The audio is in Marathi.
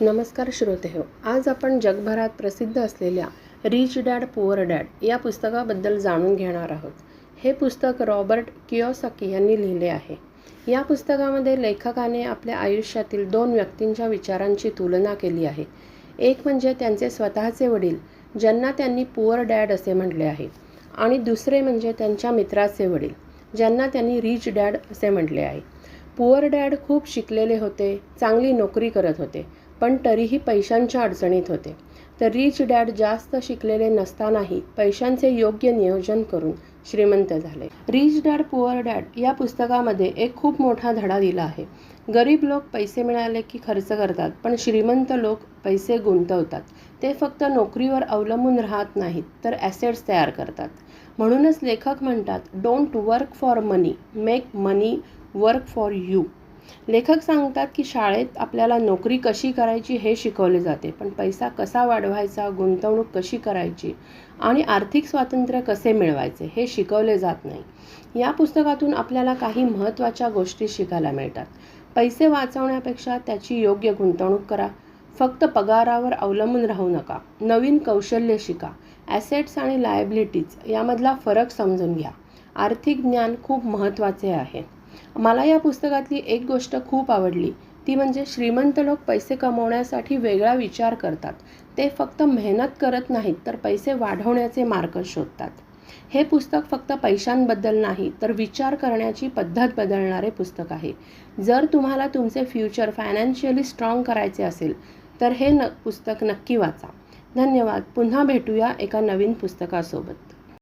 नमस्कार श्रोतेहो, आज आपण जगभरात प्रसिद्ध असलेल्या रिच डॅड पुअर डॅड या पुस्तकाबद्दल जाणून घेणार आहोत. हे पुस्तक रॉबर्ट कियोसाकी यांनी लिहिले आहे. या पुस्तकामध्ये लेखकाने आपल्या आयुष्यातील दोन व्यक्तींच्या विचारांची तुलना केली आहे. एक म्हणजे त्यांचे स्वतःचे वडील, ज्यांना त्यांनी पुअर डॅड असे म्हटले आहे, आणि दुसरे म्हणजे त्यांच्या मित्राचे वडील, ज्यांना त्यांनी रिच डॅड असे म्हटले आहे. पुअर डॅड खूप शिकलेले होते, चांगली नोकरी करत होते, पण तरीही पैशांच्या अडचणीत होते. तर रिच डॅड जास्त शिकलेले नसतानाही पैशांचे योग्य नियोजन करून श्रीमंत झाले. रिच डॅड पुअर डॅड या पुस्तकामध्ये एक खूप मोठा धडा दिला आहे. गरीब लोक पैसे मिळाले की खर्च करतात, पण श्रीमंत लोक पैसे गुंतवतात. ते फक्त नोकरीवर अवलंबून राहत नाहीत, तर ॲसेट्स तयार करतात. म्हणूनच लेखक म्हणतात, don't work for money, make money work for you. लेखक सांगतात की शाळेत आपल्याला नोकरी कशी करायची हे शिकवले जाते, पण पैसा कसा वाढवायचा, गुंतवणूक कशी करायची आणि आर्थिक स्वातंत्र्य कसे मिळवायचे हे शिकवले जात नाही. या पुस्तकातून आपल्याला काही महत्त्वाच्या गोष्टी शिकायला मिळतात. पैसे वाचवण्यापेक्षा त्याची योग्य गुंतवणूक करा. फक्त पगारावर अवलंबून राहू नका. नवीन कौशल्य शिका. ॲसेट्स आणि लायबिलिटीज यामधला फरक समजून घ्या. आर्थिक ज्ञान खूप महत्त्वाचे आहे. मला या पुस्तकातली एक गोष्ट खूप आवडली, ती म्हणजे श्रीमंत लोक पैसे कमवण्यासाठी वेगळा विचार करतात. ते फक्त मेहनत करत नाहीत, तर पैसे वाढवण्याचे मार्ग शोधतात. हे पुस्तक फक्त पैशांबद्दल नाही, तर विचार करण्याची पद्धत बदलणारे पुस्तक आहे. जर तुम्हाला तुमचे फ्युचर फायनान्शियली स्ट्रॉंग करायचे असेल, तर हे पुस्तक नक्की वाचा. धन्यवाद. पुन्हा भेटूया एका नवीन पुस्तकासोबत.